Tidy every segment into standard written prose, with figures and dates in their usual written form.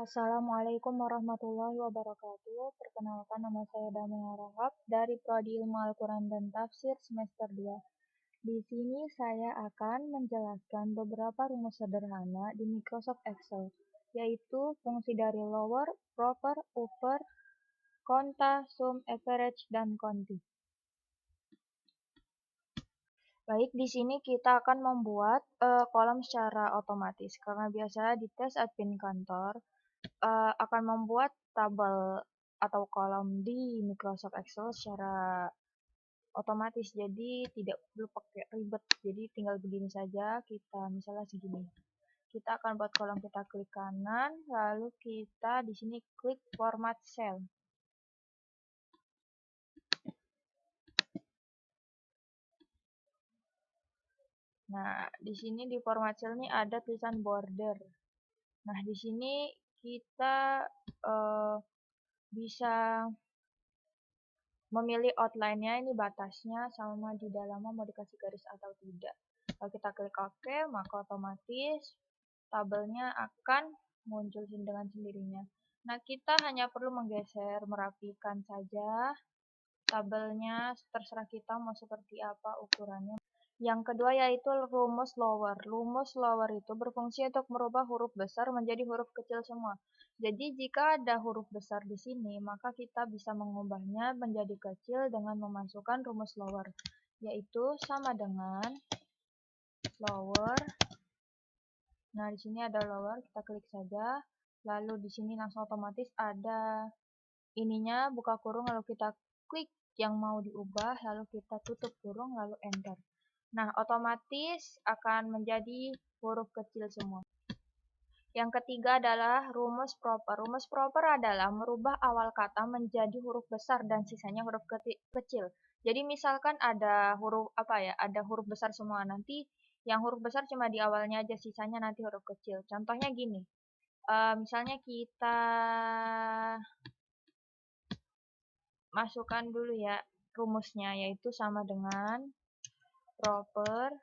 Assalamualaikum warahmatullahi wabarakatuh. Perkenalkan, nama saya Damia Rahab dari Prodi Ilmu Al-Quran dan Tafsir semester 2. Di sini saya akan menjelaskan beberapa rumus sederhana di Microsoft Excel, yaitu fungsi dari lower, proper, upper, konta, sum, average, dan konti. Baik, di sini kita akan membuat kolom secara otomatis, karena biasanya di tes admin kantor akan membuat tabel atau kolom di Microsoft Excel secara otomatis, jadi tidak perlu pakai ribet. Jadi tinggal begini saja, kita misalnya segini. Kita akan buat kolom, kita klik kanan, lalu kita di sini klik format cell. Nah, di sini di format cell ini ada tulisan border. Nah, di sini kita bisa memilih outline-nya, ini batasnya sama di dalamnya mau dikasih garis atau tidak. Kalau kita klik OK, maka otomatis tabelnya akan muncul dengan sendirinya. Nah, kita hanya perlu menggeser, merapikan saja tabelnya, terserah kita mau seperti apa ukurannya. Yang kedua yaitu rumus lower. Rumus lower itu berfungsi untuk merubah huruf besar menjadi huruf kecil semua. Jadi jika ada huruf besar di sini, maka kita bisa mengubahnya menjadi kecil dengan memasukkan rumus lower, yaitu sama dengan lower. Nah, di sini ada lower, kita klik saja. Lalu di sini langsung otomatis ada ininya, buka kurung, lalu kita klik yang mau diubah, lalu kita tutup kurung, lalu enter. Nah, otomatis akan menjadi huruf kecil semua. Yang ketiga adalah rumus proper. Rumus proper adalah merubah awal kata menjadi huruf besar dan sisanya huruf kecil. Jadi misalkan ada huruf ada huruf besar semua, nanti yang huruf besar cuma di awalnya aja, sisanya nanti huruf kecil. Contohnya gini, misalnya kita masukkan dulu ya rumusnya, yaitu sama dengan proper,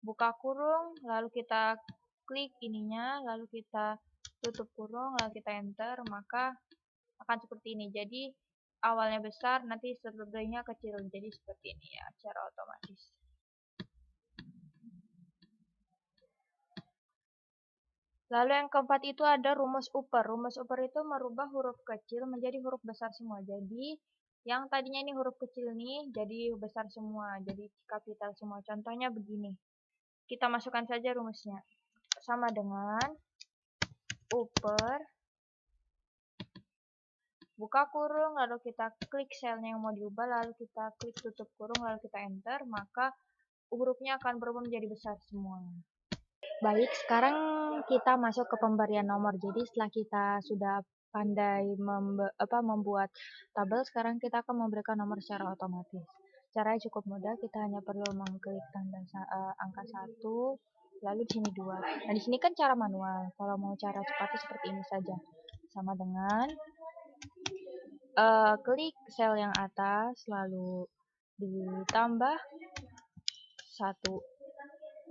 buka kurung, lalu kita klik ininya, lalu kita tutup kurung, lalu kita enter, maka akan seperti ini. Jadi awalnya besar, nanti setelahnya kecil, jadi seperti ini ya, secara otomatis. Lalu yang keempat itu ada rumus upper. Rumus upper itu merubah huruf kecil menjadi huruf besar semua. Jadi yang tadinya ini huruf kecil nih jadi besar semua, jadi kapital semua. Contohnya begini. Kita masukkan saja rumusnya. Sama dengan upper, buka kurung, lalu kita klik selnya yang mau diubah, lalu kita klik tutup kurung, lalu kita enter, maka hurufnya akan berubah menjadi besar semua. Baik, sekarang kita masuk ke pemberian nomor. Jadi setelah kita sudah pandai membuat tabel, sekarang kita akan memberikan nomor secara otomatis. Caranya cukup mudah, kita hanya perlu mengklik tanda angka 1, lalu di sini 2. Nah, di sini kan cara manual. Kalau mau cara cepatnya seperti ini saja. Sama dengan klik sel yang atas, lalu ditambah 1.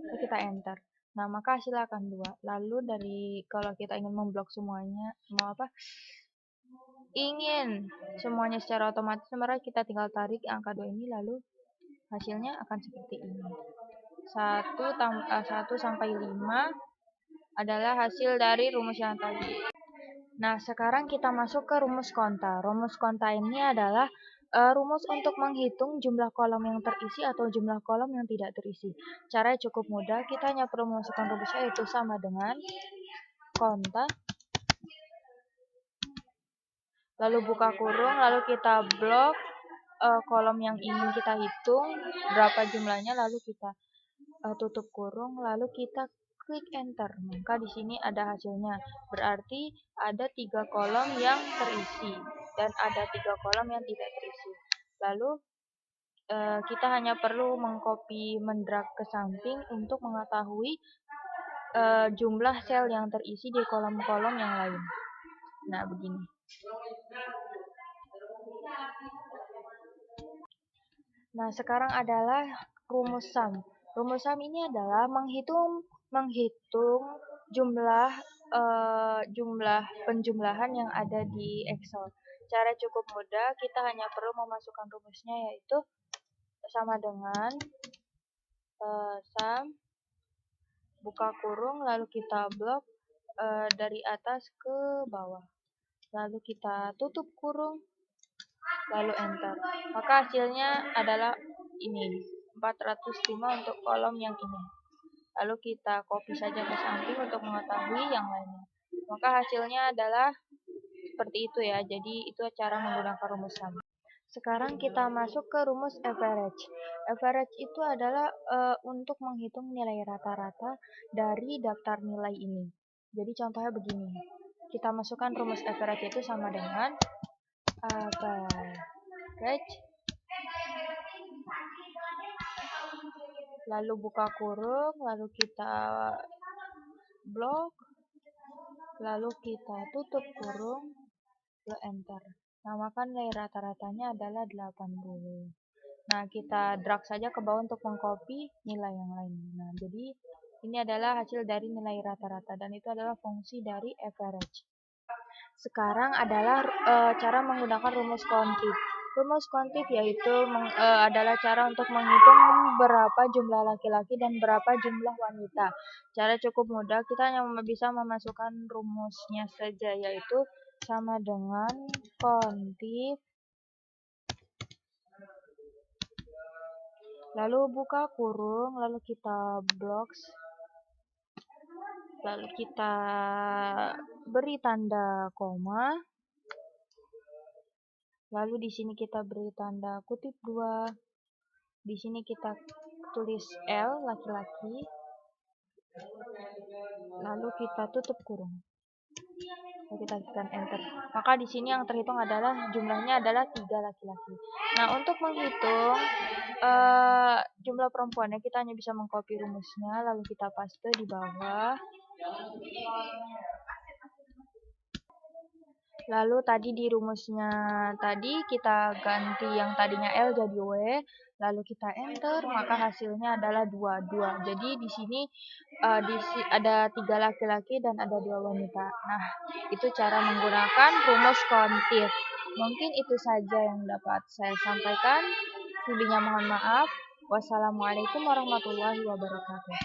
Lalu kita enter. Nah, maka hasilnya akan 2. Lalu kalau kita ingin memblok semuanya, ingin semuanya secara otomatis, sebenarnya kita tinggal tarik angka 2 ini, lalu hasilnya akan seperti ini. 1 sampai 5 adalah hasil dari rumus yang tadi. Nah, sekarang kita masuk ke rumus konta. Rumus konta ini adalah rumus untuk menghitung jumlah kolom yang terisi atau jumlah kolom yang tidak terisi. Caranya cukup mudah, kita hanya perlu memasukkan rumusnya, yaitu sama dengan konta, lalu buka kurung, lalu kita blok kolom yang ingin kita hitung berapa jumlahnya, lalu kita tutup kurung, lalu kita klik enter. Maka di sini ada hasilnya. Berarti ada 3 kolom yang terisi dan ada 3 kolom yang tidak terisi. Lalu kita hanya perlu mendrag ke samping untuk mengetahui jumlah sel yang terisi di kolom-kolom yang lain. Nah, begini. Nah, sekarang adalah rumus sum. Rumus SAM ini adalah menghitung jumlah jumlah penjumlahan yang ada di Excel. Cara cukup mudah, kita hanya perlu memasukkan rumusnya, yaitu sama dengan SAM buka kurung, lalu kita blok dari atas ke bawah, lalu kita tutup kurung, lalu enter. Maka hasilnya adalah ini, 405 untuk kolom yang ini. Lalu kita copy saja ke samping untuk mengetahui yang lainnya. Maka hasilnya adalah seperti itu ya. Jadi itu cara menggunakan rumus SAM. Sekarang kita masuk ke rumus average. Average itu adalah untuk menghitung nilai rata-rata dari daftar nilai ini. Jadi contohnya begini. Kita masukkan rumus average itu sama dengan average, lalu buka kurung, lalu kita blok, lalu kita tutup kurung, lalu enter. Nah, maka nilai rata-ratanya adalah 80. Nah, kita drag saja ke bawah untuk mengcopy nilai yang lain. Nah, jadi ini adalah hasil dari nilai rata-rata dan itu adalah fungsi dari average. Sekarang adalah cara menggunakan rumus kuantif. Rumus kuantif yaitu adalah cara untuk menghitung berapa jumlah laki-laki dan berapa jumlah wanita. Cara cukup mudah, kita hanya bisa memasukkan rumusnya saja, yaitu sama dengan kuantif, lalu buka kurung, lalu kita blok, lalu kita beri tanda koma, lalu di sini kita beri tanda kutip 2, di sini kita tulis L laki-laki, lalu kita tutup kurung, lalu kita tekan enter. Maka di sini yang terhitung adalah jumlahnya adalah 3 laki-laki. Nah, untuk menghitung jumlah perempuannya, kita hanya bisa mengcopy rumusnya, lalu kita paste di bawah. Lalu tadi di rumusnya tadi kita ganti yang tadinya L jadi W, lalu kita enter, maka hasilnya adalah 22. Jadi di sini ada 3 laki-laki dan ada 2 wanita. Nah, itu cara menggunakan rumus kuantif. Mungkin itu saja yang dapat saya sampaikan. Lebihnya mohon maaf. Wassalamualaikum warahmatullahi wabarakatuh.